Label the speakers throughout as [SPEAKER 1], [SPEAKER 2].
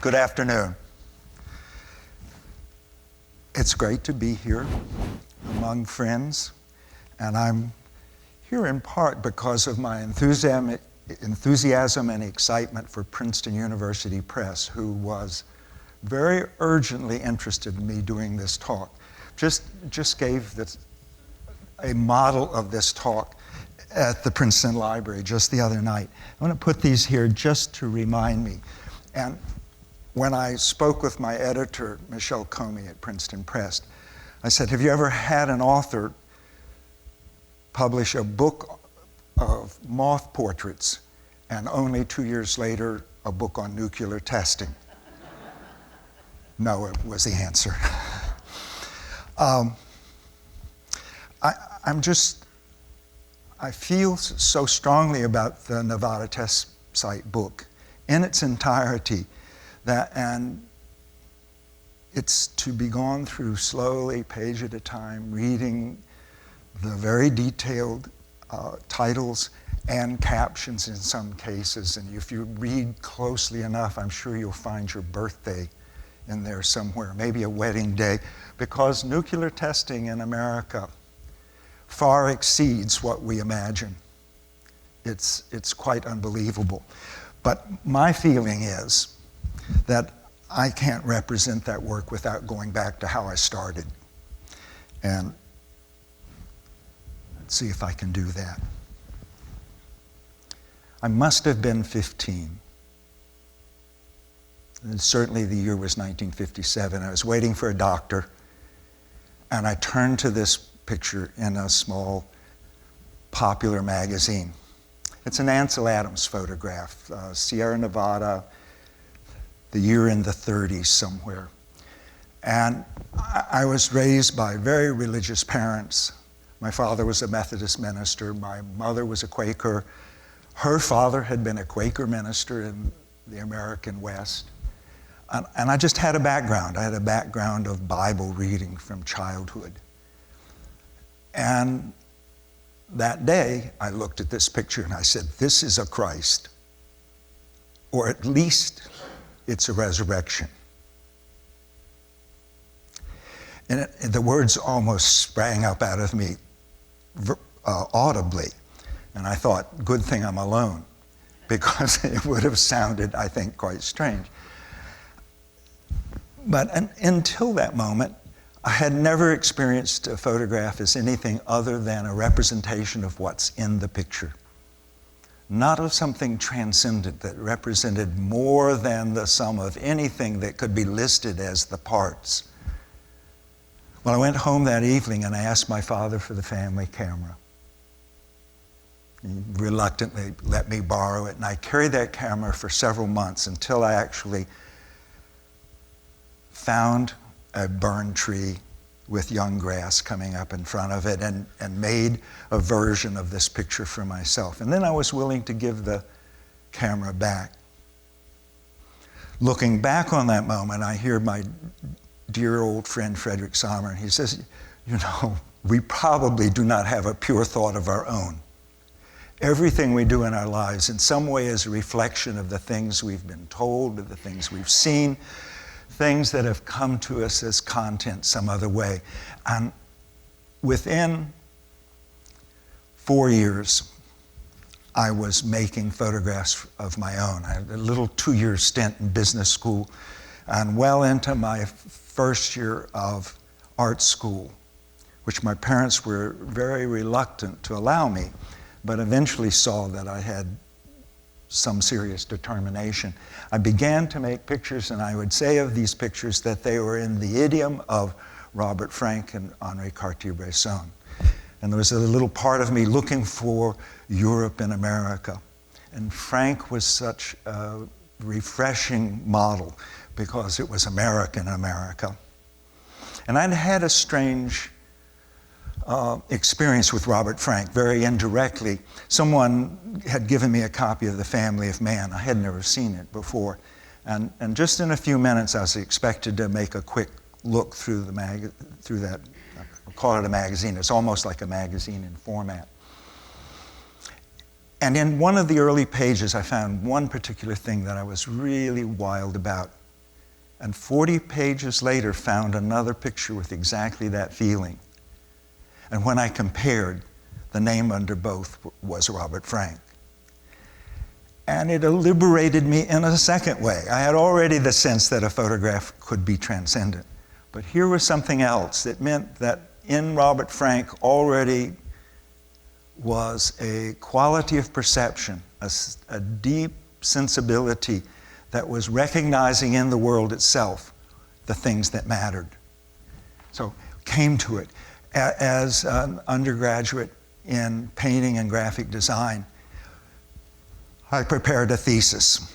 [SPEAKER 1] Good afternoon. It's great to be here among friends, and I'm here in part because of my enthusiasm and excitement for Princeton University Press, who was very urgently interested in me doing this talk. Just gave a model of this talk at the Princeton Library just the other night. I'm going to put these here just to remind me. And when I spoke with my editor, Michelle Comey at Princeton Press, I said, have you ever had an author publish a book of moth portraits and only 2 years later a book on nuclear testing? No, it was the answer. I feel so strongly about the Nevada test site book in its entirety and it's to be gone through slowly, page at a time, reading the very detailed titles and captions in some cases. And if you read closely enough, I'm sure you'll find your birthday in there somewhere, maybe a wedding day, because nuclear testing in America far exceeds what we imagine. It's quite unbelievable. But my feeling is that I can't represent that work without going back to how I started. And let's see if I can do that. I must have been 15. And certainly the year was 1957. I was waiting for a doctor, and I turned to this picture in a small popular magazine. It's an Ansel Adams photograph, Sierra Nevada, the year in the 30s somewhere. And I was raised by very religious parents. My father was a Methodist minister. My mother was a Quaker. Her father had been a Quaker minister in the American West. And I just had a background. I had a background of Bible reading from childhood. And that day, I looked at this picture and I said, this is a Christ, or at least it's a resurrection. And the words almost sprang up out of me audibly. And I thought, good thing I'm alone, because it would have sounded, I think, quite strange. But until that moment, I had never experienced a photograph as anything other than a representation of what's in the picture. Not of something transcendent that represented more than the sum of anything that could be listed as the parts. Well, I went home that evening and I asked my father for the family camera. He reluctantly let me borrow it, and I carried that camera for several months until I actually found a burned tree with young grass coming up in front of it and made a version of this picture for myself. And then I was willing to give the camera back. Looking back on that moment, I hear my dear old friend Frederic Sommer, and he says, you know, we probably do not have a pure thought of our own. Everything we do in our lives in some way is a reflection of the things we've been told, of the things we've seen, things that have come to us as content some other way. And within 4 years, I was making photographs of my own. I had a little 2-year stint in business school, and well into my first year of art school, which my parents were very reluctant to allow me, but eventually saw that I had some serious determination. I began to make pictures, and I would say of these pictures that they were in the idiom of Robert Frank and Henri Cartier-Bresson. And there was a little part of me looking for Europe and America. And Frank was such a refreshing model because it was American America. And I'd had a strange experience with Robert Frank, very indirectly. Someone had given me a copy of The Family of Man. I had never seen it before. And just in a few minutes, I was expected to make a quick look through that, I'll call it a magazine. It's almost like a magazine in format. And in one of the early pages, I found one particular thing that I was really wild about. and 40 pages later found another picture with exactly that feeling. And when I compared, the name under both was Robert Frank. And it liberated me in a second way. I had already the sense that a photograph could be transcendent. But here was something else. It meant that in Robert Frank already was a quality of perception, a deep sensibility that was recognizing in the world itself the things that mattered. So came to it. As an undergraduate in painting and graphic design, I prepared a thesis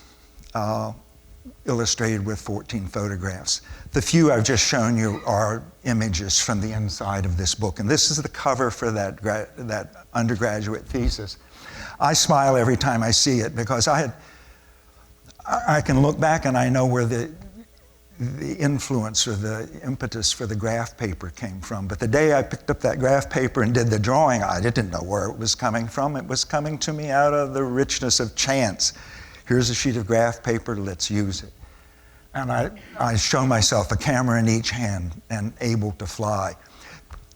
[SPEAKER 1] illustrated with 14 photographs. The few I've just shown you are images from the inside of this book, and this is the cover for that undergraduate thesis. I smile every time I see it because I can look back and I know where the influence or the impetus for the graph paper came from. But the day I picked up that graph paper and did the drawing, I didn't know where it was coming from. It was coming to me out of the richness of chance. Here's a sheet of graph paper, let's use it. And I show myself a camera in each hand and able to fly.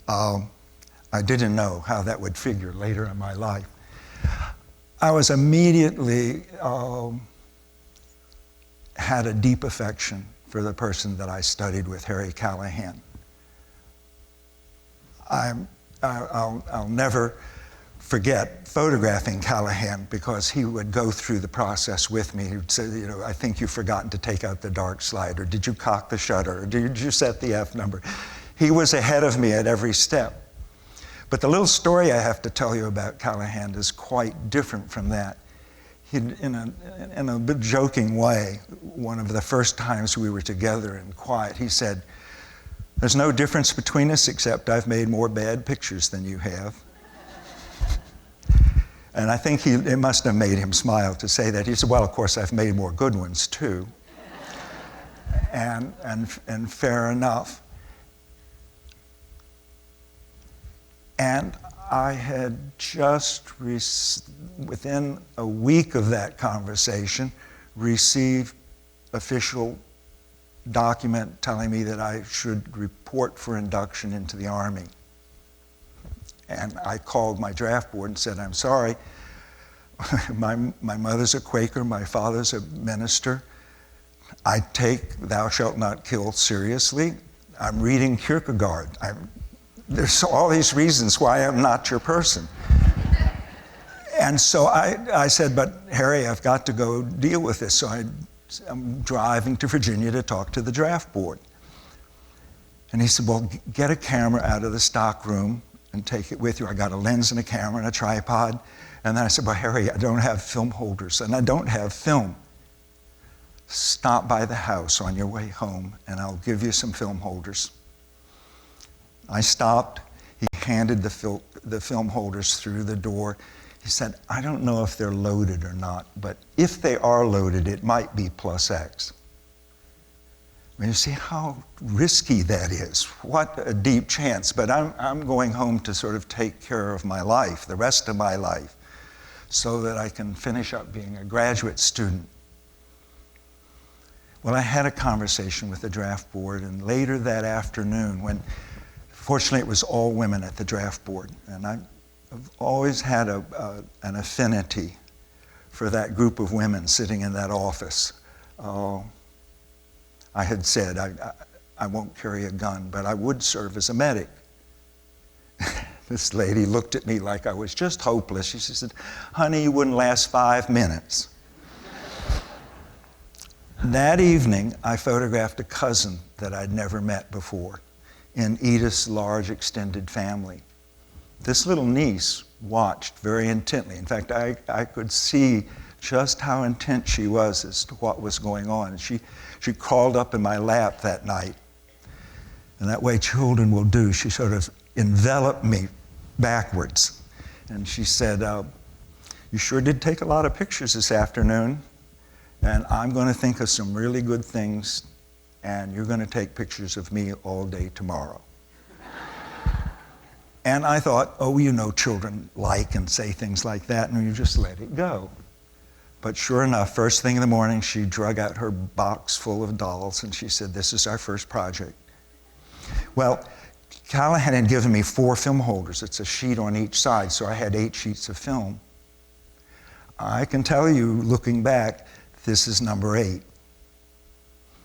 [SPEAKER 1] I didn't know how that would figure later in my life. I was immediately had a deep affection for the person that I studied with, Harry Callahan. I'll never forget photographing Callahan because he would go through the process with me. He would say, you know, I think you've forgotten to take out the dark slide, or did you cock the shutter, or did you set the F number? He was ahead of me at every step. But the little story I have to tell you about Callahan is quite different from that. In a bit joking way, one of the first times we were together in quiet, he said, "There's no difference between us except I've made more bad pictures than you have." And I think it must have made him smile to say that. He said, "Well, of course, I've made more good ones too." And fair enough. And I had just, within a week of that conversation, received official document telling me that I should report for induction into the Army. And I called my draft board and said, "I'm sorry, my mother's a Quaker, my father's a minister. I take thou shalt not kill seriously. I'm reading Kierkegaard. There's all these reasons why I'm not your person." And so I said, "But Harry, I've got to go deal with this." So I'm driving to Virginia to talk to the draft board. And he said, "Well, get a camera out of the stock room and take it with you." I got a lens and a camera and a tripod. And then I said, "Well, Harry, I don't have film holders and I don't have film. Stop by the house on your way home and I'll give you some film holders." I stopped. He handed the film holders through the door. He said, "I don't know if they're loaded or not, but if they are loaded, it might be +X." I mean, you see how risky that is. What a deep chance. But I'm going home to sort of take care of my life, the rest of my life, so that I can finish up being a graduate student. Well, I had a conversation with the draft board, and later that afternoon, fortunately, it was all women at the draft board, and I've always had an affinity for that group of women sitting in that office. I had said, I won't carry a gun, but I would serve as a medic. This lady looked at me like I was just hopeless. She said, "Honey, you wouldn't last 5 minutes." That evening, I photographed a cousin that I'd never met before in Edith's large extended family. This little niece watched very intently. In fact, I could see just how intent she was as to what was going on. She crawled up in my lap that night. And that way children will do. She sort of enveloped me backwards. And she said, "You sure did take a lot of pictures this afternoon. And I'm going to think of some really good things. And you're going to take pictures of me all day tomorrow." And I thought, oh, you know, children like and say things like that, and you just let it go. But sure enough, first thing in the morning, she drug out her box full of dolls and she said, "This is our first project." Well, Callahan had given me 4 film holders. It's a sheet on each side, so I had 8 sheets of film. I can tell you, looking back, this is number 8.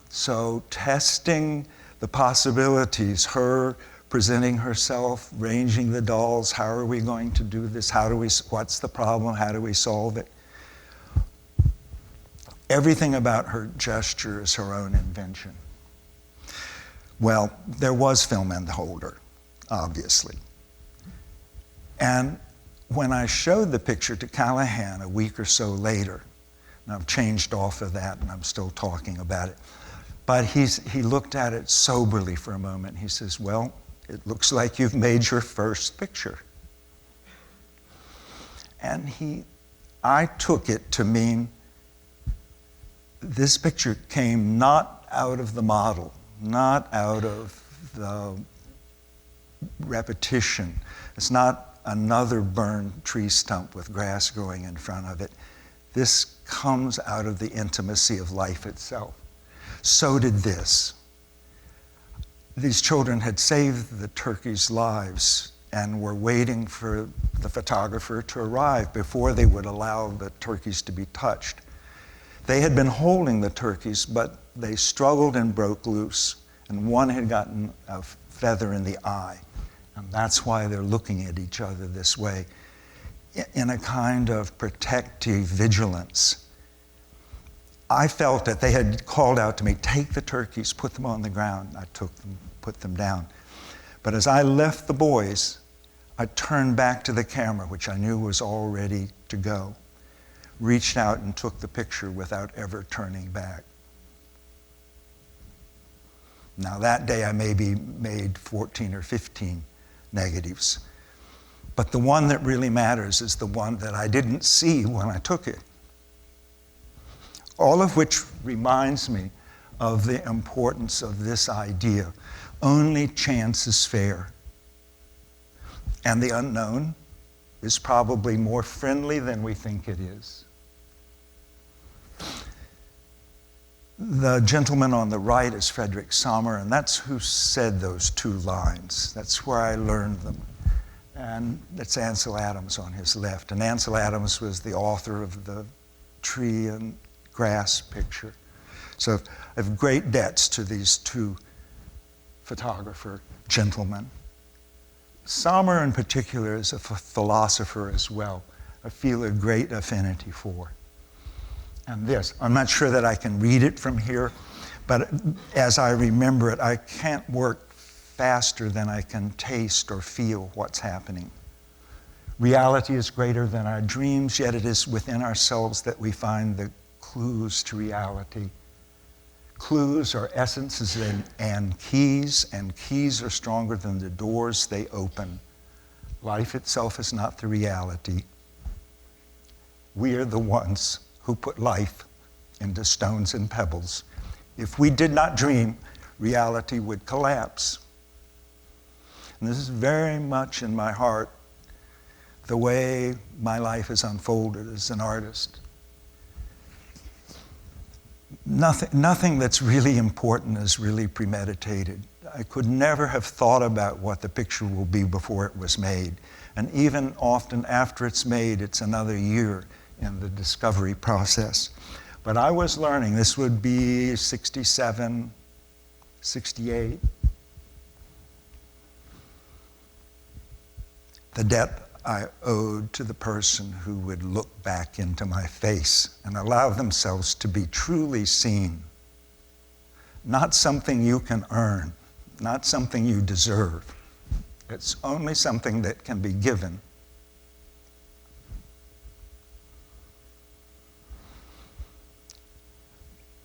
[SPEAKER 1] So testing the possibilities, her presenting herself, ranging the dolls, how are we going to do this? What's the problem? How do we solve it? Everything about her gesture is her own invention. Well, there was film in the holder, obviously. And when I showed the picture to Callahan a week or so later, and I've changed off of that and I'm still talking about it, but he looked at it soberly for a moment. He says, "Well, it looks like you've made your first picture." And I took it to mean this picture came not out of the model, not out of the repetition. It's not another burned tree stump with grass growing in front of it. This comes out of the intimacy of life itself. So did this. These children had saved the turkeys' lives and were waiting for the photographer to arrive before they would allow the turkeys to be touched. They had been holding the turkeys, but they struggled and broke loose, and one had gotten a feather in the eye. And that's why they're looking at each other this way, in a kind of protective vigilance. I felt that they had called out to me, "Take the turkeys, put them on the ground." I took them, put them down. But as I left the boys, I turned back to the camera, which I knew was all ready to go, reached out and took the picture without ever turning back. Now that day I maybe made 14 or 15 negatives, but the one that really matters is the one that I didn't see when I took it. All of which reminds me of the importance of this idea. Only chance is fair. And the unknown is probably more friendly than we think it is. The gentleman on the right is Frederic, and that's who said those 2 lines. That's where I learned them. And it's Ansel Adams on his left. And Ansel Adams was the author of the tree and grass picture. So I have great debts to these 2 photographer gentlemen. Sommer in particular is a philosopher as well. I feel a great affinity for. And this, I'm not sure that I can read it from here, but as I remember it, I can't work faster than I can taste or feel what's happening. Reality is greater than our dreams, yet it is within ourselves that we find the clues to reality. Clues are essences and keys are stronger than the doors they open. Life itself is not the reality. We are the ones who put life into stones and pebbles. If we did not dream, reality would collapse. And this is very much in my heart, the way my life has unfolded as an artist. Nothing that's really important is really premeditated. I could never have thought about what the picture will be before it was made. And even often after it's made, it's another year in the discovery process. But I was learning, this would be 67, 68. The debt I owed to the person who would look back into my face and allow themselves to be truly seen. Not something you can earn, not something you deserve. It's only something that can be given.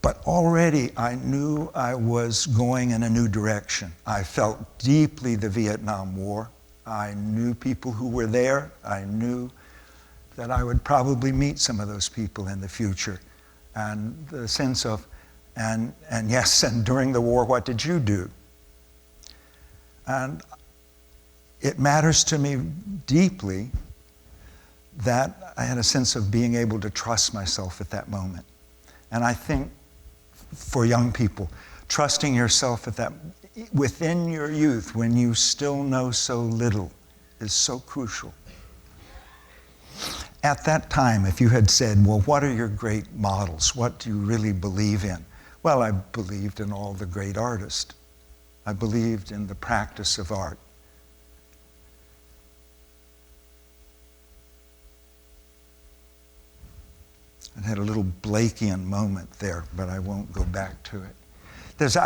[SPEAKER 1] But already I knew I was going in a new direction. I felt deeply the Vietnam War. I knew people who were there. I knew that I would probably meet some of those people in the future. And the sense of, and yes, and during the war, what did you do? And it matters to me deeply that I had a sense of being able to trust myself at that moment. And I think for young people, trusting yourself at that, within your youth, when you still know so little, is so crucial. At that time, if you had said, well, what are your great models? What do you really believe in? Well, I believed in all the great artists. I believed in the practice of art. I had a little Blakean moment there, but I won't go back to it.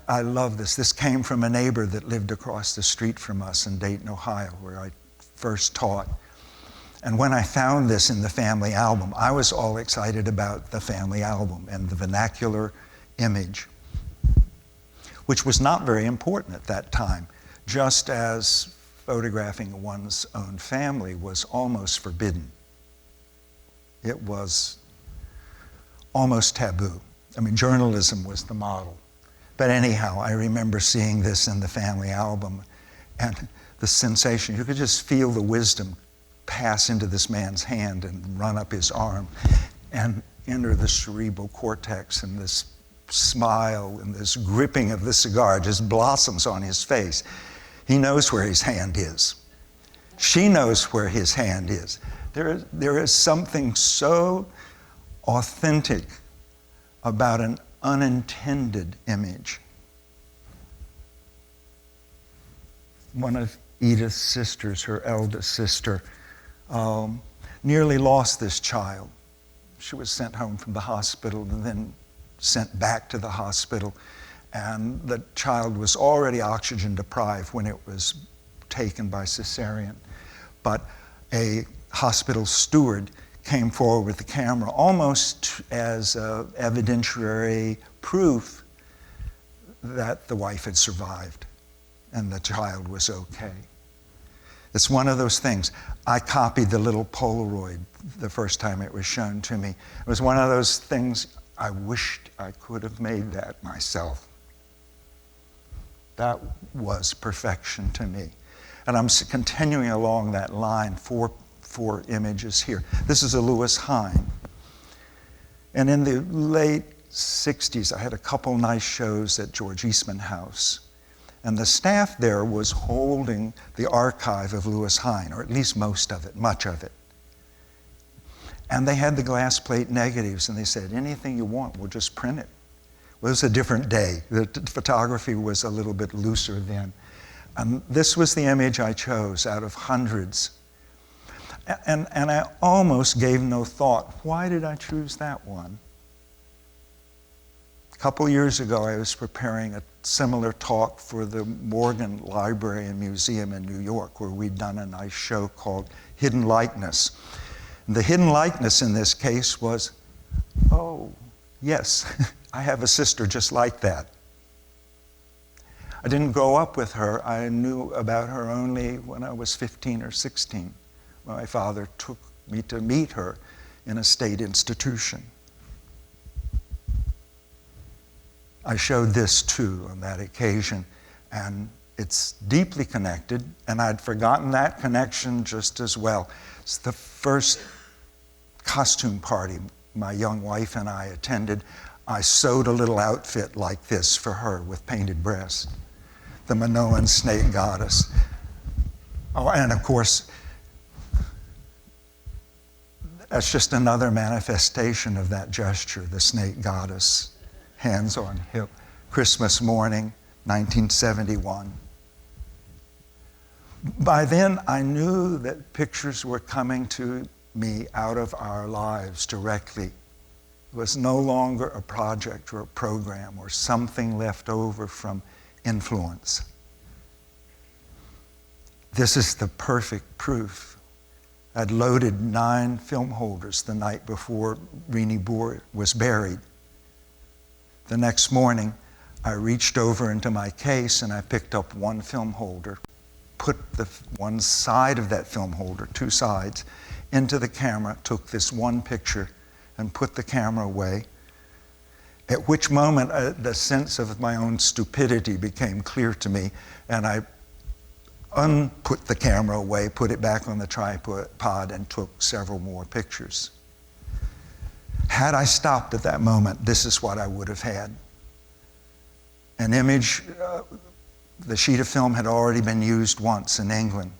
[SPEAKER 1] I love this. This came from a neighbor that lived across the street from us in Dayton, Ohio, where I first taught. And when I found this in the family album, I was all excited about the family album and the vernacular image, which was not very important at that time, just as photographing one's own family was almost forbidden. It was almost taboo. I mean, journalism was the model. But anyhow, I remember seeing this in the family album and the sensation. You could just feel the wisdom pass into this man's hand and run up his arm and enter the cerebral cortex, and this smile and this gripping of the cigar just blossoms on his face. He knows where his hand is. She knows where his hand is. There is something so authentic about an unintended image. One of Edith's sisters, her eldest sister, nearly lost this child. She was sent home from the hospital and then sent back to the hospital. And the child was already oxygen deprived when it was taken by cesarean. But a hospital steward came forward with the camera almost as evidentiary proof that the wife had survived and the child was okay. It's one of those things. I copied the little Polaroid the first time it was shown to me. It was one of those things I wished I could have made that myself. That was perfection to me. And I'm continuing along that line, four images here. This is a Louis Hine. And in the late 60s, I had a couple nice shows at George Eastman House. And the staff there was holding the archive of Louis Hine, or at least most of it, much of it. And they had the glass plate negatives, and they said, anything you want, we'll just print it. Well, it was a different day. The photography was a little bit looser then. And this was the image I chose out of hundreds. And I almost gave no thought. Why did I choose that one? A couple years ago, I was preparing a similar talk for the Morgan Library and Museum in New York, where we'd done a nice show called Hidden Likeness. And the hidden likeness in this case was, oh, yes, I have a sister just like that. I didn't grow up with her. I knew about her only when I was 15 or 16. My father took me to meet her in a state institution. I showed this too on that occasion, and it's deeply connected, and I'd forgotten that connection just as well. It's the first costume party my young wife and I attended. I sewed a little outfit like this for her with painted breasts, the Minoan snake goddess. Oh, and of course, that's just another manifestation of that gesture, the snake goddess, hands on hip, Christmas morning, 1971. By then, I knew that pictures were coming to me out of our lives directly. It was no longer a project or a program or something left over from influence. This is the perfect proof. I'd loaded 9 film holders the night before Renee Boer was buried. The next morning, I reached over into my case and I picked up one film holder, put the one side of that film holder, 2 sides, into the camera, took this one picture and put the camera away. At which moment, the sense of my own stupidity became clear to me, and unput the camera away, put it back on the tripod, and took several more pictures. Had I stopped at that moment, this is what I would have had. An image, the sheet of film had already been used once in England,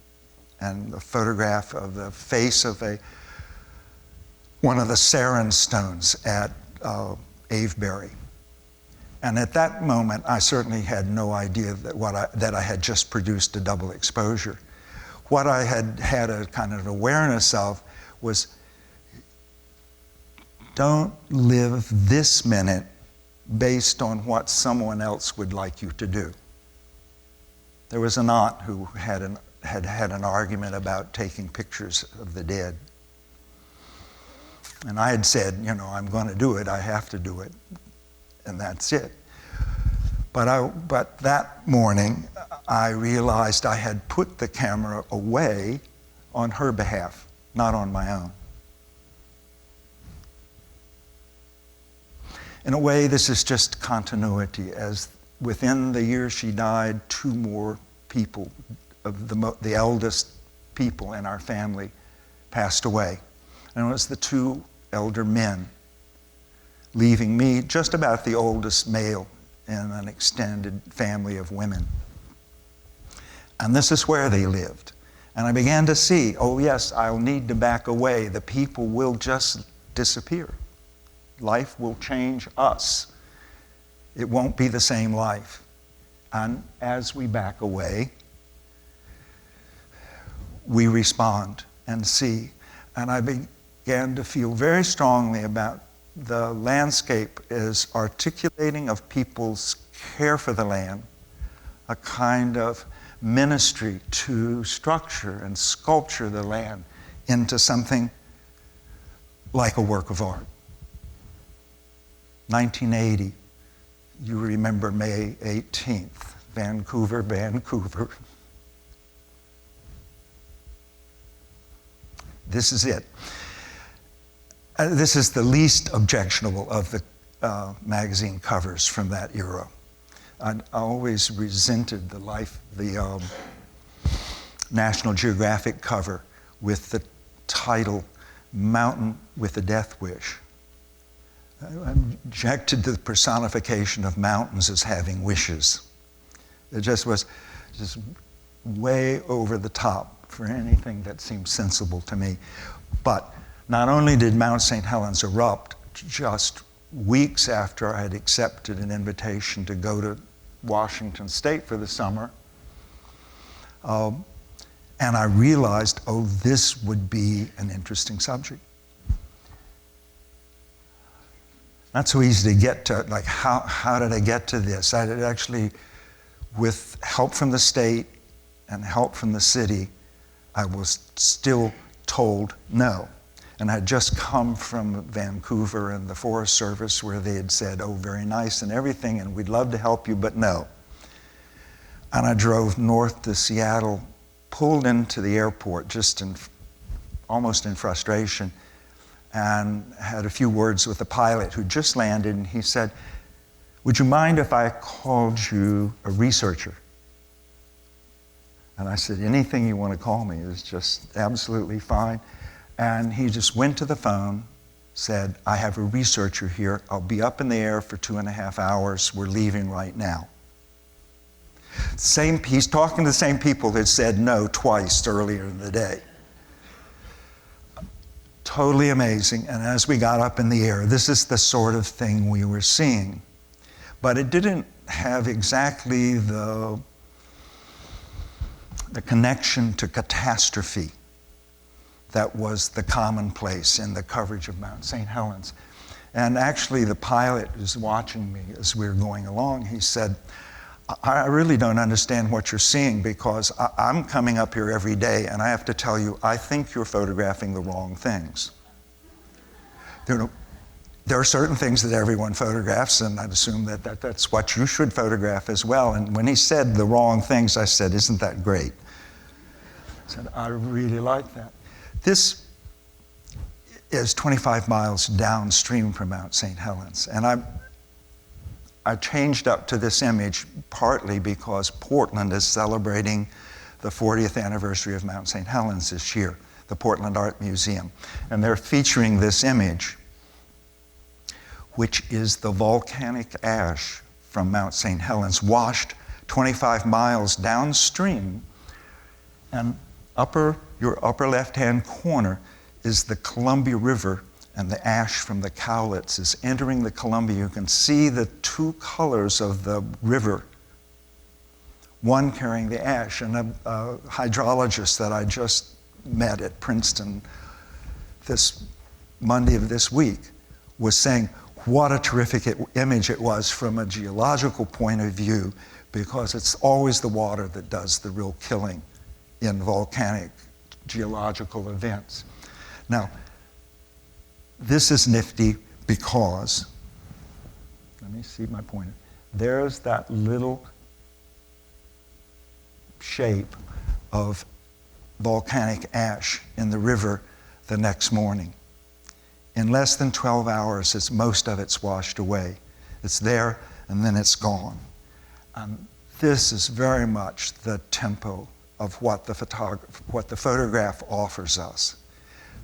[SPEAKER 1] and the photograph of the face of one of the Sarin stones at Avebury. And at that moment, I certainly had no idea that I had just produced a double exposure. What I had a kind of awareness of was, don't live this minute based on what someone else would like you to do. There was an aunt who had an argument about taking pictures of the dead. And I had said, I'm going to do it, I have to do it, and that's it. But that morning, I realized I had put the camera away on her behalf, not on my own. In a way, this is just continuity, as within the year she died, 2 more people, of the eldest people in our family, passed away. And it was the 2 elder men, leaving me just about the oldest male in an extended family of women. And this is where they lived. And I began to see, oh yes, I'll need to back away. The people will just disappear. Life will change us. It won't be the same life. And as we back away, we respond and see. And I began to feel very strongly about the landscape as articulating of people's care for the land, a kind of ministry to structure and sculpture the land into something like a work of art. 1980, you remember May 18th, Vancouver, Vancouver. This is it. This is the least objectionable of the magazine covers from that era. I always resented the National Geographic cover with the title, Mountain with a Death Wish. I objected to the personification of mountains as having wishes. It just was way over the top for anything that seemed sensible to me. But not only did Mount St. Helens erupt just weeks after I had accepted an invitation to go to Washington State for the summer, and I realized, oh, this would be an interesting subject. Not so easy to get to, like, how did I get to this? I did actually, with help from the state and help from the city, I was still told no. And I had just come from Vancouver and the Forest Service where they had said, oh, very nice and everything, and we'd love to help you, but no. And I drove north to Seattle, pulled into the airport almost in frustration, and had a few words with the pilot who just landed, and he said, would you mind if I called you a researcher? And I said, anything you want to call me is just absolutely fine. And he just went to the phone, said, I have a researcher here. I'll be up in the air for 2.5 hours. We're leaving right now. He's talking to the same people that said no twice earlier in the day. Totally amazing. And as we got up in the air, this is the sort of thing we were seeing. But it didn't have exactly the connection to catastrophe that was the commonplace in the coverage of Mount St. Helens. And actually, the pilot who's watching me as we were going along, he said, I really don't understand what you're seeing, because I'm coming up here every day, and I have to tell you, I think you're photographing the wrong things. There are certain things that everyone photographs, and I'd assume that's what you should photograph as well. And when he said the wrong things, I said, isn't that great? I said, I really like that. This is 25 miles downstream from Mount St. Helens, and I changed up to this image partly because Portland is celebrating the 40th anniversary of Mount St. Helens this year, the Portland Art Museum. And they're featuring this image, which is the volcanic ash from Mount St. Helens, washed 25 miles downstream. And your upper left-hand corner is the Columbia River, and the ash from the Cowlitz is entering the Columbia. You can see the two colors of the river, one carrying the ash. And a hydrologist that I just met at Princeton this Monday of this week was saying what a terrific image it was from a geological point of view, because it's always the water that does the real killing in volcanic geological events. Now, this is nifty because, let me see my pointer. There's that little shape of volcanic ash in the river the next morning. In less than 12 hours, most of it's washed away. It's there, and then it's gone. And this is very much the tempo of what the photograph offers us.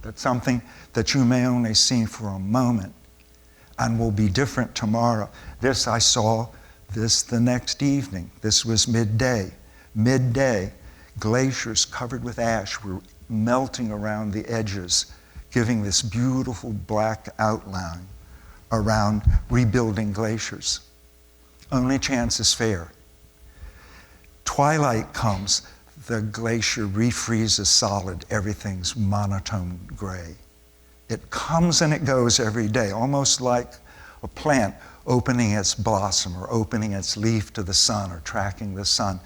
[SPEAKER 1] That's something that you may only see for a moment and will be different tomorrow. This, I saw this the next evening. This was midday. Midday, glaciers covered with ash were melting around the edges, giving this beautiful black outline around rebuilding glaciers. Only chance is fair. Twilight comes, the glacier refreezes solid, everything's monotone gray. It comes and it goes every day, almost like a plant opening its blossom or opening its leaf to the sun or tracking the sun.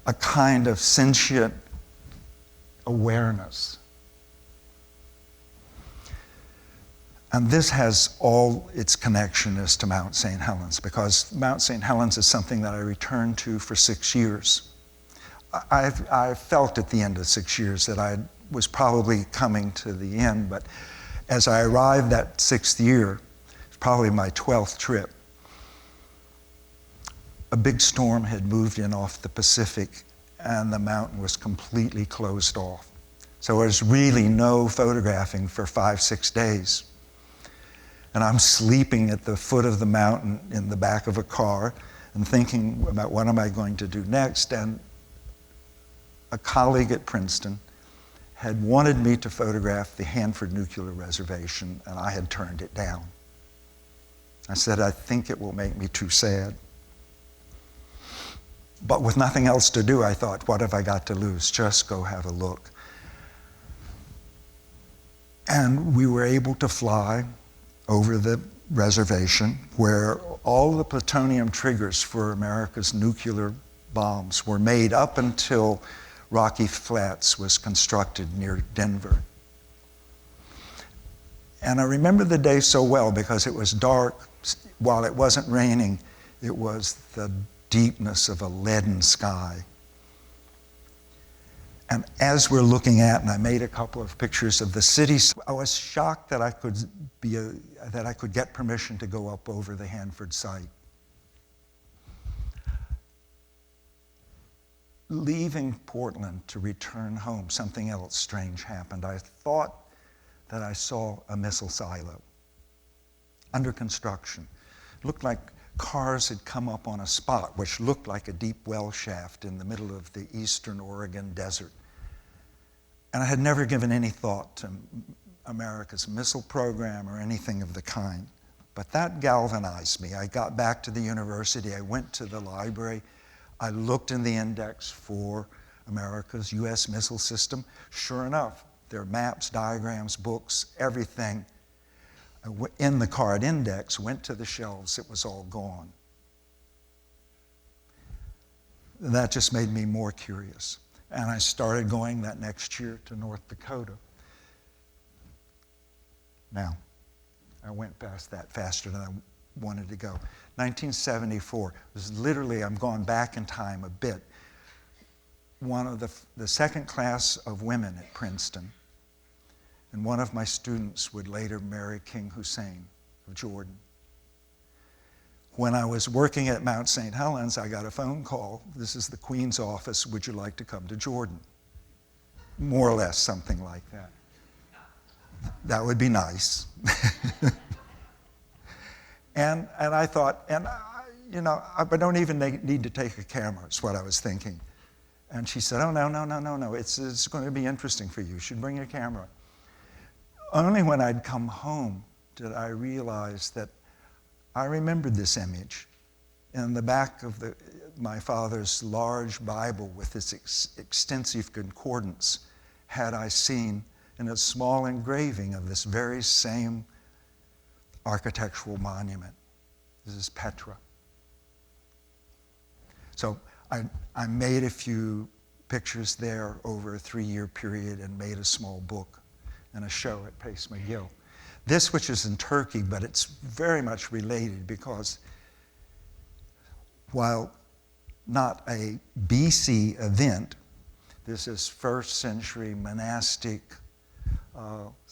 [SPEAKER 1] A kind of sentient awareness. And this has all its connection is to Mount St. Helens, because Mount St. Helens is something that I returned to for 6 years. I felt at the end of 6 years that I was probably coming to the end, but as I arrived that 6th year, probably my 12th trip, a big storm had moved in off the Pacific and the mountain was completely closed off. So there was really no photographing for 5-6 days. And I'm sleeping at the foot of the mountain in the back of a car and thinking about what am I going to do next. And a colleague at Princeton had wanted me to photograph the Hanford Nuclear Reservation, and I had turned it down. I said, I think it will make me too sad. But with nothing else to do, I thought, what have I got to lose? Just go have a look. And we were able to fly over the reservation where all the plutonium triggers for America's nuclear bombs were made up until Rocky Flats was constructed near Denver. And I remember the day so well because it was dark. While it wasn't raining, it was the deepness of a leaden sky. And as we're looking at, and I made a couple of pictures of the city, I was shocked that I could get permission to go up over the Hanford site. Leaving Portland to return home, something else strange happened. I thought that I saw a missile silo under construction. It looked like cars had come up on a spot which looked like a deep well shaft in the middle of the eastern Oregon desert. And I had never given any thought to America's missile program or anything of the kind. But that galvanized me. I got back to the university. I went to the library. I looked in the index for America's U.S. missile system. Sure enough, there are maps, diagrams, books, everything in the card index, went to the shelves, it was all gone. That just made me more curious. And I started going that next year to North Dakota. Now, I went past that faster than I wanted to go. 1974 was literally, I'm going back in time a bit. One of the second class of women at Princeton, and one of my students would later marry King Hussein of Jordan. When I was working at Mount St Helens, I got a phone call. This is the Queen's office. Would you like to come to Jordan? More or less something like that. That would be nice. and I thought, I don't even need to take a camera, is what I was thinking. And she said, oh, no, it's going to be interesting for you. You should bring a camera. Only when I'd come home did I realize that I remembered this image. In the back of my father's large Bible with its extensive concordance had I seen in a small engraving of this very same architectural monument. This is Petra. So I made a few pictures there over a 3-year period and made a small book and a show at Pace McGill. This, which is in Turkey, but it's very much related because while not a BC event, this is first century monastic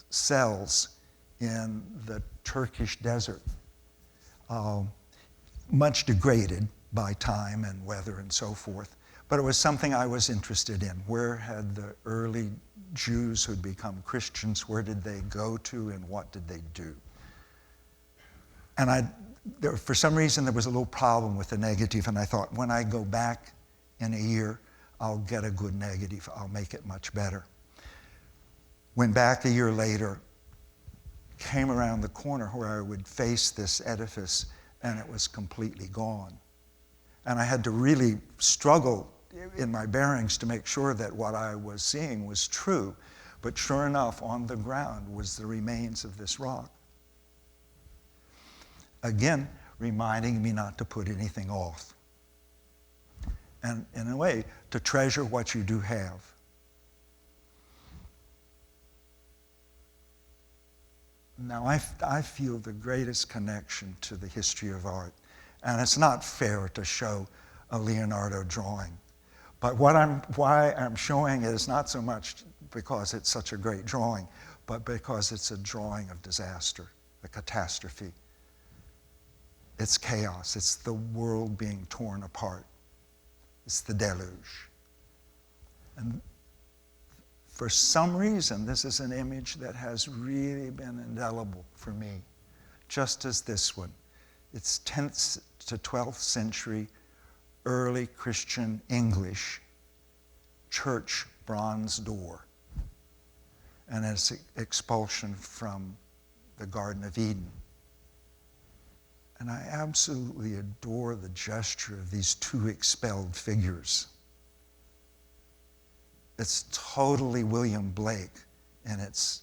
[SPEAKER 1] cells in the Turkish desert, much degraded by time and weather and so forth. But it was something I was interested in. Where had the early Jews who'd become Christians, where did they go to and what did they do? And for some reason there was a little problem with the negative, and I thought when I go back in a year, I'll get a good negative. I'll make it much better. Went back a year later, came around the corner where I would face this edifice, and it was completely gone. And I had to really struggle in my bearings to make sure that what I was seeing was true. But sure enough, on the ground was the remains of this rock. Again, reminding me not to put anything off. And in a way, to treasure what you do have. Now, I feel the greatest connection to the history of art. And it's not fair to show a Leonardo drawing. But why I'm showing it is not so much because it's such a great drawing, but because it's a drawing of disaster, a catastrophe. It's chaos. It's the world being torn apart. It's the deluge. And for some reason, this is an image that has really been indelible for me, just as this one. It's 10th to 12th century early Christian English church bronze door, and its expulsion from the Garden of Eden. And I absolutely adore the gesture of these two expelled figures. It's totally William Blake in its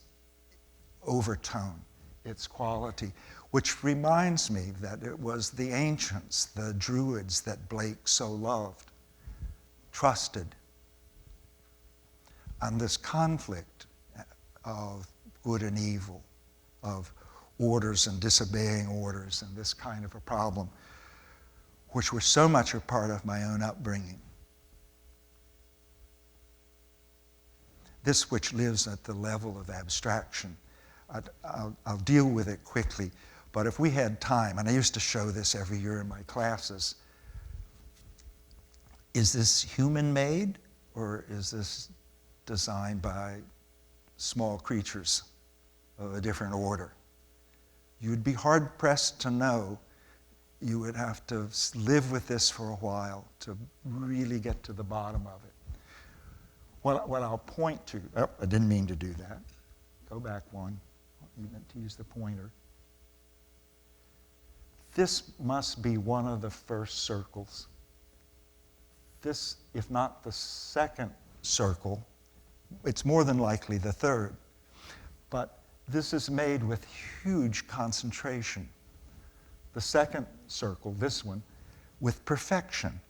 [SPEAKER 1] overtone, its quality, which reminds me that it was the ancients, the Druids that Blake so loved, trusted. And this conflict of good and evil, of orders and disobeying orders, and this kind of a problem, which was so much a part of my own upbringing. This which lives at the level of abstraction, I'll deal with it quickly. But if we had time, and I used to show this every year in my classes, is this human-made or is this designed by small creatures of a different order? You'd be hard-pressed to know. You would have to live with this for a while to really get to the bottom of it. What I'll point to, I didn't mean to do that. Go back one. You meant to use the pointer. This must be one of the first circles. This, if not the second circle, it's more than likely the third. But this is made with huge concentration. The second circle, this one, with perfection.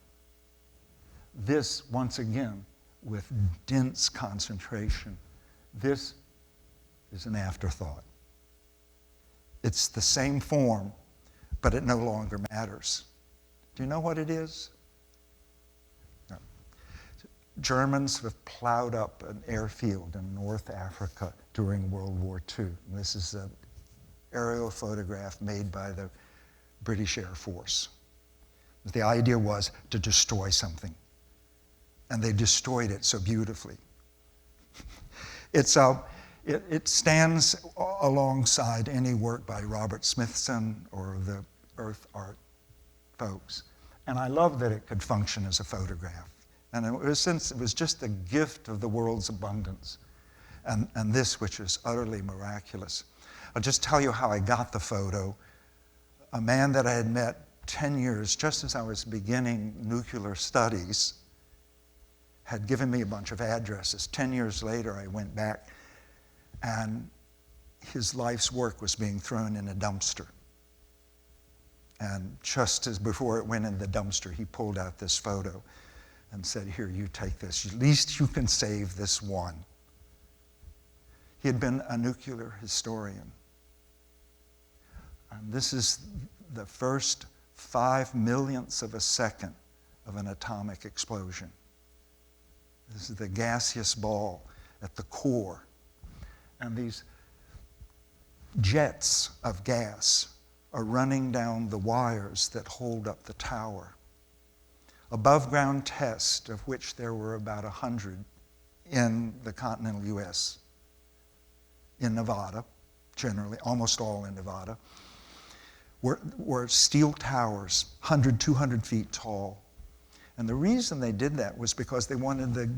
[SPEAKER 1] This, once again, with dense concentration. This is an afterthought. It's the same form, but it no longer matters. Do you know what it is? No. Germans have plowed up an airfield in North Africa during World War II. And this is an aerial photograph made by the British Air Force. The idea was to destroy something. And they destroyed it so beautifully. It stands alongside any work by Robert Smithson or the Earth Art folks. And I love that it could function as a photograph. And it was just a gift of the world's abundance. And this, which is utterly miraculous. I'll just tell you how I got the photo. A man that I had met 10 years, just as I was beginning nuclear studies, had given me a bunch of addresses. 10 years later, I went back, and his life's work was being thrown in a dumpster. And just as before it went in the dumpster, he pulled out this photo and said, "Here, you take this. At least you can save this one." He had been a nuclear historian. And this is the first 5/millionths of a second of an atomic explosion. This is the gaseous ball at the core. And these jets of gas are running down the wires that hold up the tower. Above ground tests, of which there were about 100 in the continental US, in Nevada, generally, almost all in Nevada, were steel towers, 100, 200 feet tall. And the reason they did that was because they wanted the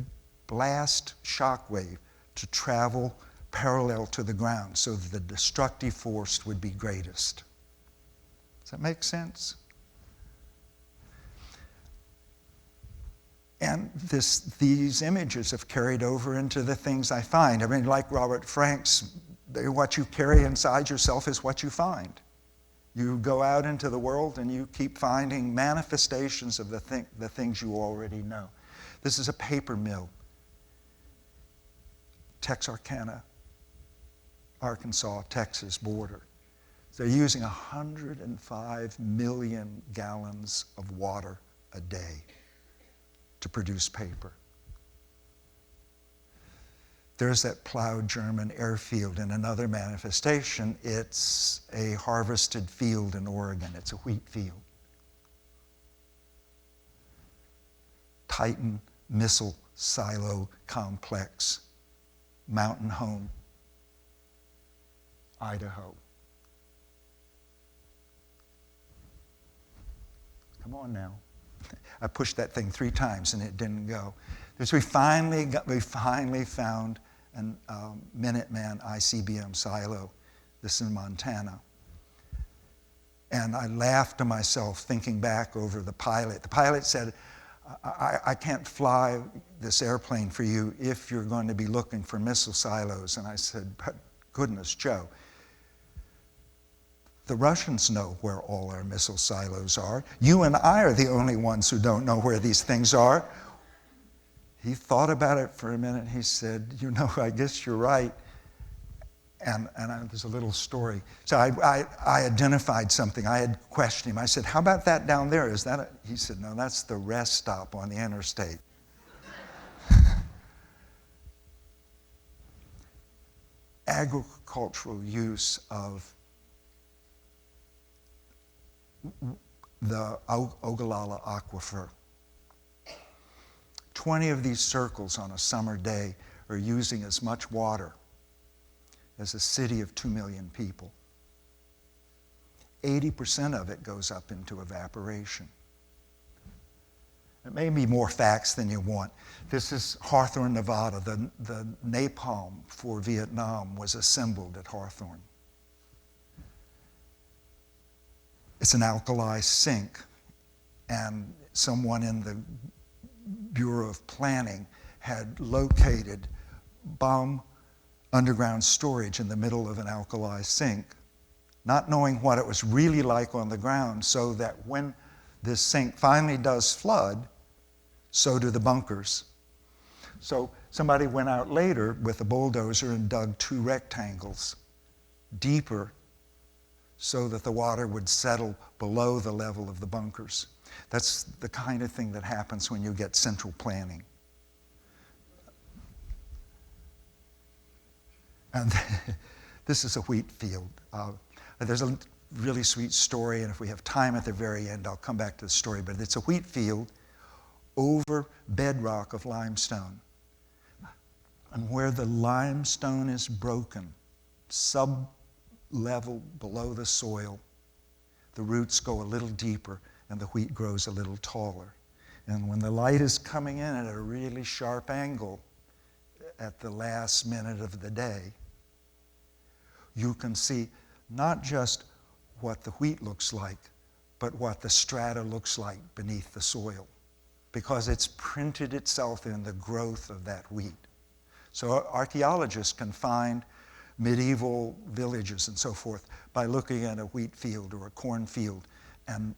[SPEAKER 1] blast shock wave to travel parallel to the ground so that the destructive force would be greatest. Does that make sense? And these images have carried over into the things I find. I mean, like Robert Frank's, what you carry inside yourself is what you find. You go out into the world and you keep finding manifestations of the things you already know. This is a paper mill, Texarkana, Arkansas, Texas border. They're using 105 million gallons of water a day to produce paper. There's that plowed German airfield in another manifestation. It's a harvested field in Oregon. It's a wheat field. Titan Missile Silo Complex, Mountain Home, Idaho. Come on now. I pushed that thing 3 times and it didn't go. We finally found a Minuteman ICBM silo. This is in Montana. And I laughed to myself thinking back over the pilot. The pilot said, I can't fly this airplane for you if you're going to be looking for missile silos. And I said, but goodness, Joe, the Russians know where all our missile silos are. You and I are the only ones who don't know where these things are. He thought about it for a minute. He said, you know, I guess you're right. And there's a little story. So I identified something. I had questioned him. I said, how about that down there? Is that He said, no, that's the rest stop on the interstate. Agricultural use of the Ogallala Aquifer. 20 of these circles on a summer day are using as much water as a city of 2 million people. 80% of it goes up into evaporation. It may be more facts than you want. This is Hawthorne, Nevada. The napalm for Vietnam was assembled at Hawthorne. It's an alkali sink, and someone in the Bureau of Planning had located bomb underground storage in the middle of an alkali sink, not knowing what it was really like on the ground, so that when this sink finally does flood, so do the bunkers. So somebody went out later with a bulldozer and dug 2 rectangles deeper so that the water would settle below the level of the bunkers. That's the kind of thing that happens when you get central planning. And this is a wheat field. There's a really sweet story, and if we have time at the very end, I'll come back to the story, but it's a wheat field over bedrock of limestone. And where the limestone is broken, sub-level below the soil, the roots go a little deeper and the wheat grows a little taller. And when the light is coming in at a really sharp angle at the last minute of the day, you can see not just what the wheat looks like, but what the strata looks like beneath the soil, because it's printed itself in the growth of that wheat. So archaeologists can find medieval villages and so forth by looking at a wheat field or a corn field and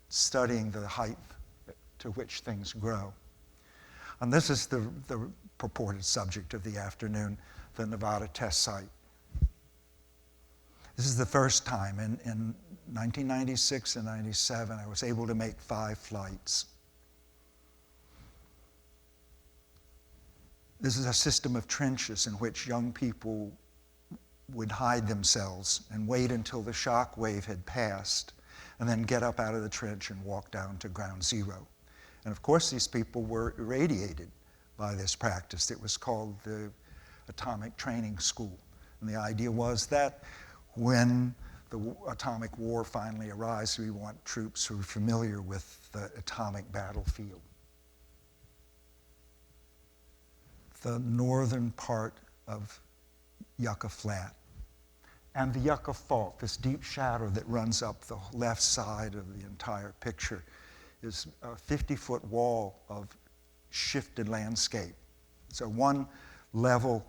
[SPEAKER 1] studying the height to which things grow. And this is the purported subject of the afternoon, the Nevada test site. This is the first time in 1996 and 97 I was able to make 5 flights. This is a system of trenches in which young people would hide themselves and wait until the shock wave had passed and then get up out of the trench and walk down to ground zero. And of course these people were irradiated by this practice. It was called the Atomic Training School. And the idea was that when the atomic war finally arrives, we want troops who are familiar with the atomic battlefield. The northern part of Yucca Flat and the Yucca Fault, this deep shadow that runs up the left side of the entire picture, is a 50-foot wall of shifted landscape. So one level,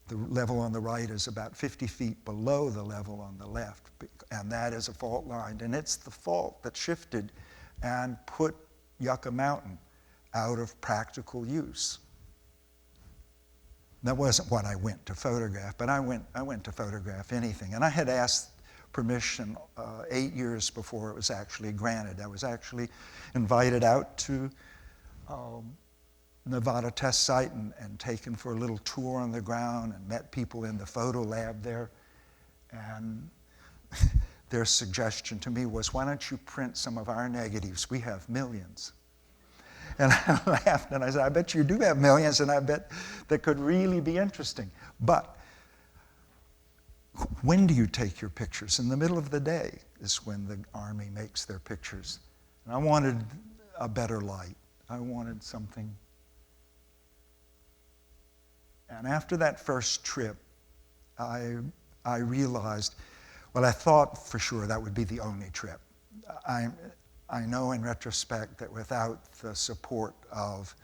[SPEAKER 1] the level on the right is about 50 feet below the level on the left, and that is a fault line. And it's the fault that shifted and put Yucca Mountain out of practical use. That wasn't what I went to photograph, but I went to photograph anything. And I had asked permission 8 years before it was actually granted. I was actually invited out to Nevada test site and taken for a little tour on the ground and met people in the photo lab there. And their suggestion to me was, why don't you print some of our negatives? We have millions. And I laughed and I said, I bet you do have millions, and I bet that could really be interesting. But when do you take your pictures? In the middle of the day is when the Army makes their pictures. And I wanted a better light. I wanted something. And after that first trip, I realized, well, I thought for sure that would be the only trip. I know in retrospect that without the support of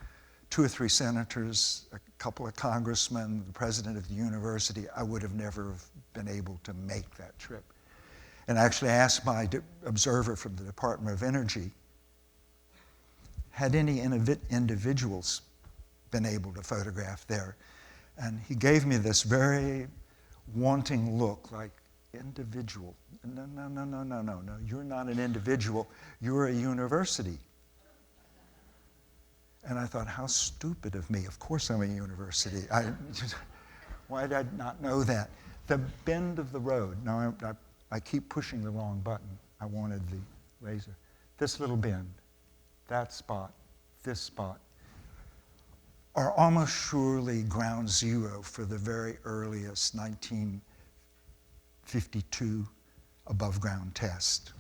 [SPEAKER 1] 2 or 3 senators, a couple of congressmen, the president of the university, I would have never been able to make that trip. And actually asked my observer from the Department of Energy, had any individuals been able to photograph there? And he gave me this very wanting look, like, individual. No, you're not an individual, you're a university. And I thought, how stupid of me. Of course I'm a university. Why did I not know that? The bend of the road. Now I keep pushing the wrong button. I wanted the laser. This little bend, that spot, this spot, are almost surely ground zero for the very earliest 1952 above ground test.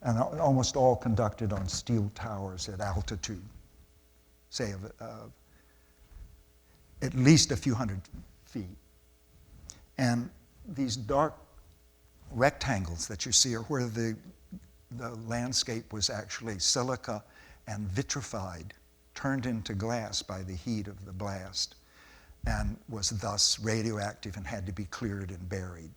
[SPEAKER 1] And almost all conducted on steel towers at altitude, say of at least a few hundred feet. And these dark rectangles that you see are where the landscape was actually silica and vitrified, turned into glass by the heat of the blast, and was thus radioactive and had to be cleared and buried.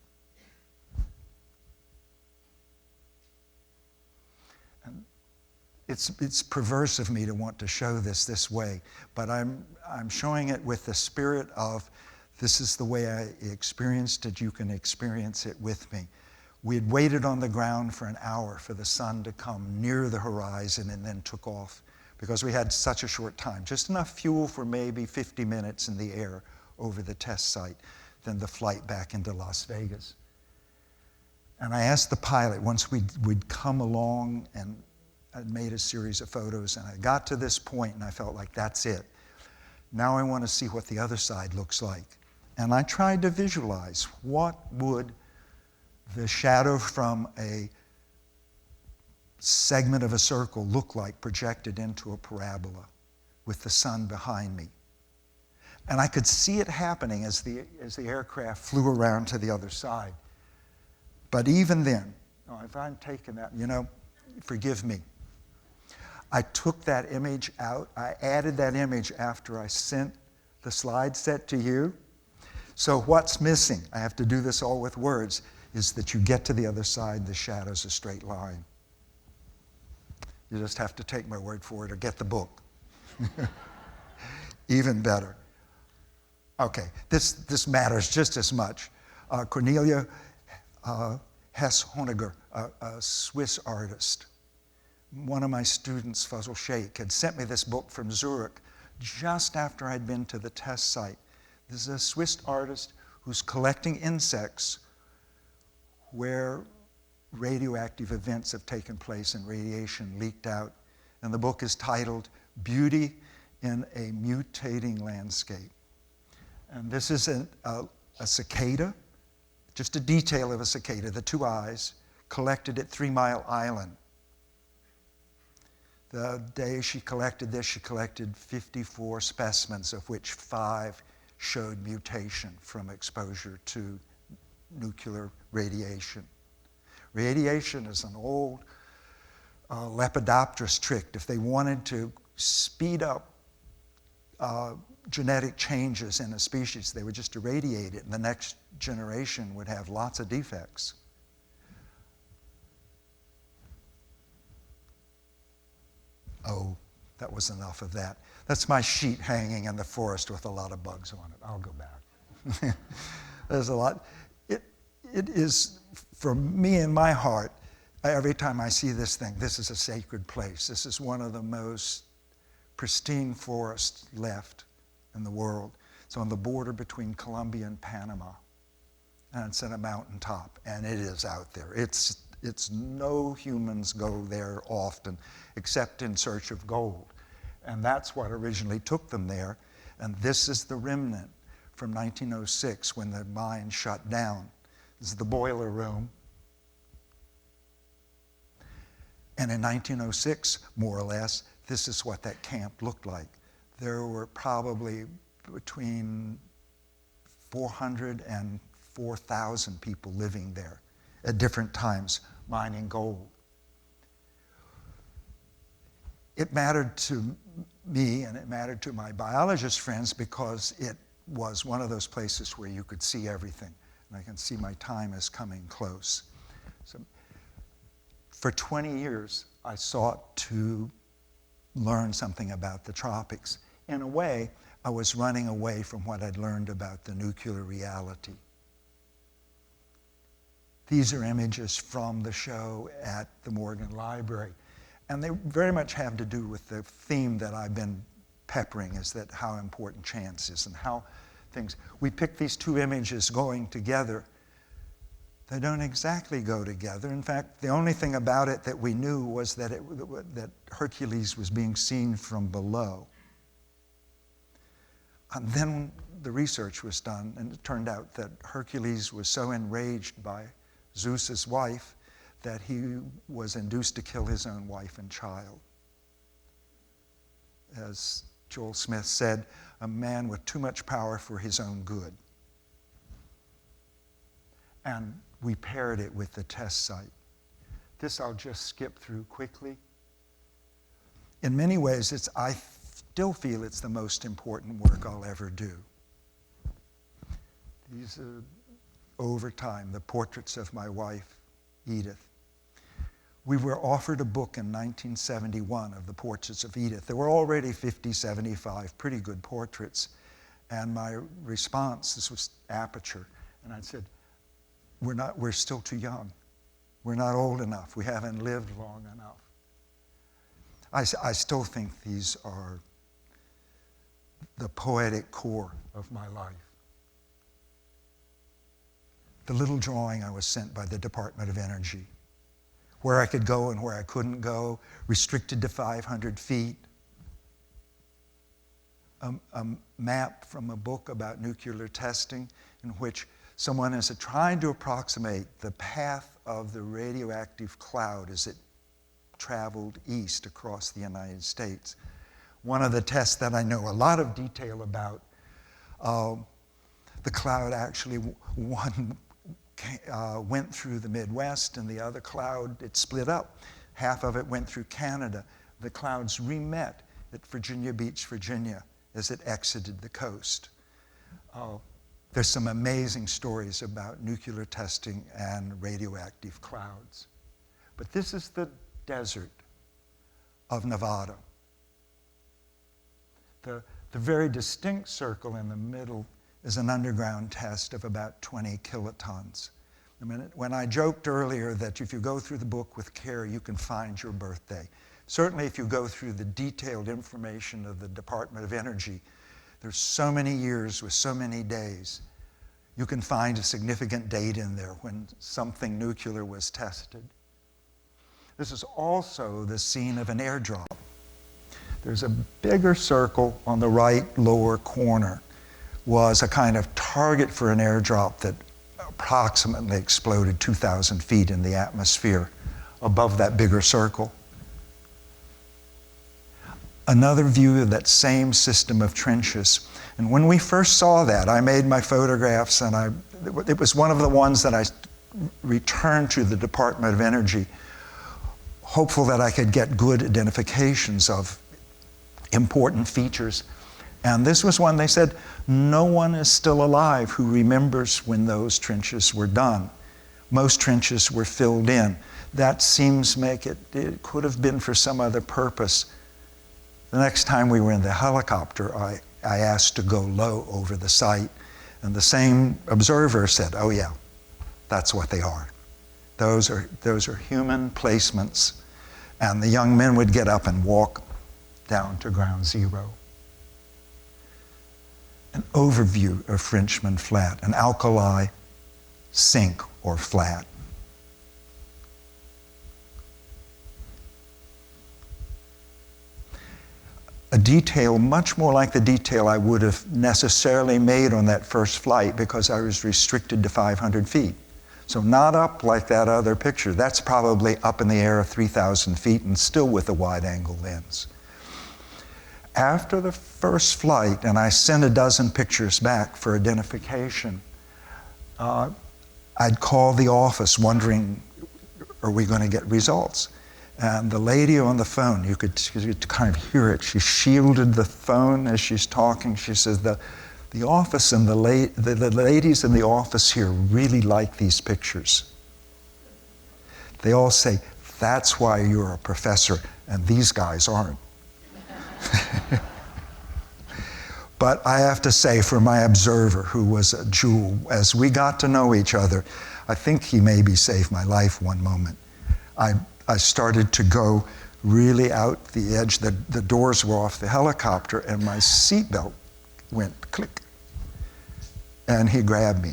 [SPEAKER 1] And it's perverse of me to want to show this way, but I'm showing it with the spirit of, this is the way I experienced it, you can experience it with me. We had waited on the ground for an hour for the sun to come near the horizon and then took off, because we had such a short time, just enough fuel for maybe 50 minutes in the air over the test site, then the flight back into Las Vegas. And I asked the pilot, once we'd come along and I'd made a series of photos, and I got to this point and I felt like that's it. Now I want to see what the other side looks like. And I tried to visualize what would the shadow from a segment of a circle look like projected into a parabola with the sun behind me. And I could see it happening as the aircraft flew around to the other side. But even then, if I'm taking that, forgive me. I took that image out. I added that image after I sent the slide set to you. So what's missing, I have to do this all with words, is that you get to the other side, the shadow's a straight line. You just have to take my word for it or get the book. Even better. Okay, this matters just as much. Cornelia Hess-Honegger, a Swiss artist. One of my students, Fazl Sheikh, had sent me this book from Zurich just after I'd been to the test site. This is a Swiss artist who's collecting insects where radioactive events have taken place and radiation leaked out. And the book is titled Beauty in a Mutating Landscape. And this is a cicada, just a detail of a cicada, the two eyes, collected at 3 Mile Island. The day she collected this, she collected 54 specimens, of which 5 showed mutation from exposure to nuclear radiation. Radiation is an old Lepidopterist trick. If they wanted to speed up genetic changes in a species, they would just irradiate it, and the next generation would have lots of defects. Oh, that was enough of that. That's my sheet hanging in the forest with a lot of bugs on it. I'll go back. There's a lot. It is, for me in my heart, every time I see this thing, this is a sacred place. This is one of the most pristine forests left in the world. It's on the border between Colombia and Panama. And it's at a mountaintop, and it is out there. It's no humans go there often, except in search of gold. And that's what originally took them there. And this is the remnant from 1906 when the mine shut down. This is the boiler room. And in 1906, more or less, this is what that camp looked like. There were probably between 400 and 4,000 people living there at different times, mining gold. It mattered to me and it mattered to my biologist friends because it was one of those places where you could see everything. And I can see my time is coming close. So for 20 years, I sought to learn something about the tropics. In a way, I was running away from what I'd learned about the nuclear reality. These are images from the show at the Morgan Library. And they very much have to do with the theme that I've been peppering, is that how important chance is and how things. We picked these two images going together. They don't exactly go together. In fact, the only thing about it that we knew was that that Hercules was being seen from below. And then the research was done, and it turned out that Hercules was so enraged by Zeus's wife that he was induced to kill his own wife and child. As Joel Smith said, a man with too much power for his own good. And we paired it with the test site. This I'll just skip through quickly. In many ways, I still feel it's the most important work I'll ever do. These are, over time, the portraits of my wife, Edith. We were offered a book in 1971 of the portraits of Edith. There were already 50, 75 pretty good portraits. And my response, this was Aperture, and I said, we're still too young. We're not old enough. We haven't lived long enough. I still think these are the poetic core of my life. the little drawing I was sent by the Department of Energy, where I could go and where I couldn't go, restricted to 500 feet. A map from a book about nuclear testing in which someone is trying to approximate the path of the radioactive cloud as it traveled east across the United States. One of the tests that I know a lot of detail about, the cloud actually, one went through the Midwest and the other cloud, it split up. Half of it went through Canada. The clouds re-met at Virginia Beach, Virginia, as it exited the coast. There's some amazing stories about nuclear testing and radioactive clouds. But this is the desert of Nevada. The very distinct circle in the middle is an underground test of about 20 kilotons. When I joked earlier that if you go through the book with care, you can find your birthday. Certainly if you go through the detailed information of the Department of Energy, there's so many years with so many days. You can find a significant date in there when something nuclear was tested. This is also the scene of an airdrop. There's a bigger circle on the right lower corner, was a kind of target for an airdrop that approximately exploded 2,000 feet in the atmosphere above that bigger circle. Another view of that same system of trenches. And when we first saw that, I made my photographs, and it was one of the ones that I returned to the Department of Energy, hopeful that I could get good identifications of important features. And this was one they said, no one is still alive who remembers when those trenches were done. Most trenches were filled in. That seems it could have been for some other purpose. The next time we were in the helicopter, I asked to go low over the site, and the same observer said, oh yeah, that's what they are. Those are human placements. And the young men would get up and walk down to ground zero. An overview of Frenchman Flat, an alkali sink or flat. A detail much more like the detail I would have necessarily made on that first flight because I was restricted to 500 feet. So not up like that other picture. That's probably up in the air of 3,000 feet and still with a wide-angle lens. After the first flight, and I sent a dozen pictures back for identification, I'd call the office wondering, are we going to get results? And the lady on the phone, you could kind of hear it. She shielded the phone as she's talking. She says, the office and the ladies in the office here really like these pictures. They all say, that's why you're a professor, and these guys aren't. But I have to say, for my observer, who was a jewel, as we got to know each other, I think he maybe saved my life one moment. I started to go really out the edge. The doors were off the helicopter, and my seatbelt went click. And he grabbed me.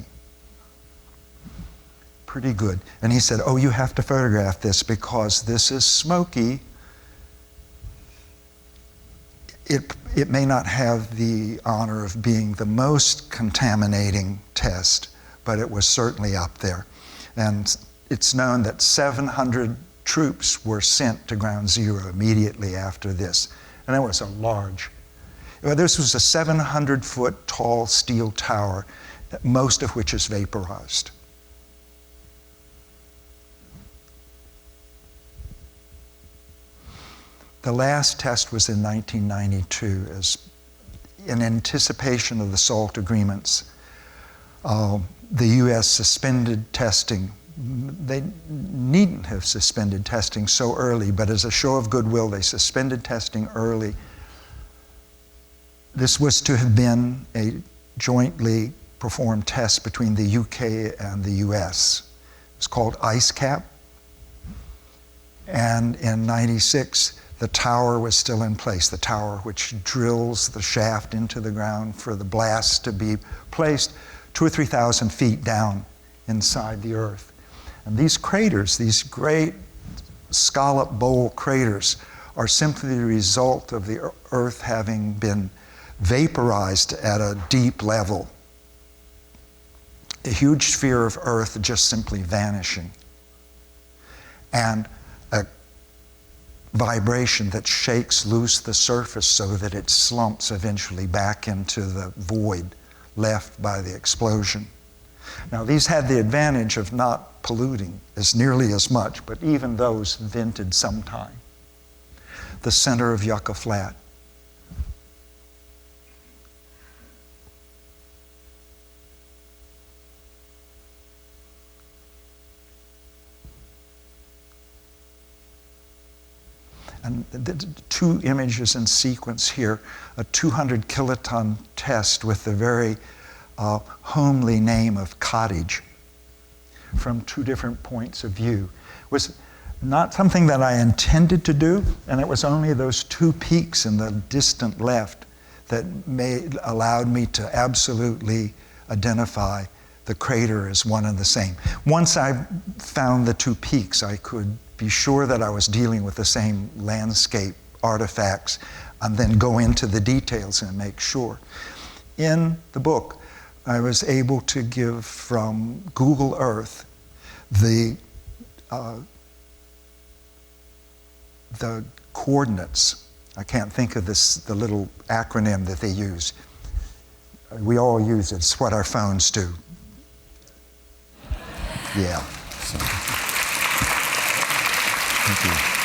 [SPEAKER 1] Pretty good. And he said, oh, you have to photograph this because this is smoky. It may not have the honor of being the most contaminating test, but it was certainly up there. And it's known that 700 troops were sent to ground zero immediately after this. And it was a large, this was a 700-foot tall steel tower, most of which is vaporized. The last test was in 1992, as in anticipation of the SALT agreements. The U.S. suspended testing. They needn't have suspended testing so early, but as a show of goodwill, they suspended testing early. This was to have been a jointly performed test between the UK and the US. It was called Icecap. And in '96, the tower was still in place, the tower which drills the shaft into the ground for the blast to be placed 2,000 or 3,000 feet down inside the Earth. And these craters, these great scallop bowl craters, are simply the result of the Earth having been vaporized at a deep level. A huge sphere of Earth just simply vanishing. And a vibration that shakes loose the surface so that it slumps eventually back into the void left by the explosion. Now, these had the advantage of not polluting as nearly as much, but even those vented sometime. The center of Yucca Flat. And the two images in sequence here, a 200 kiloton test with the very homely name of cottage from two different points of view. It was not something that I intended to do, and it was only those two peaks in the distant left that allowed me to absolutely identify the crater as one and the same. Once I found the two peaks, I could be sure that I was dealing with the same landscape artifacts, and then go into the details and make sure. In the book, I was able to give from Google Earth the coordinates. I can't think of the little acronym that they use. We all use it. It's what our phones do. Yeah. So. Thank you.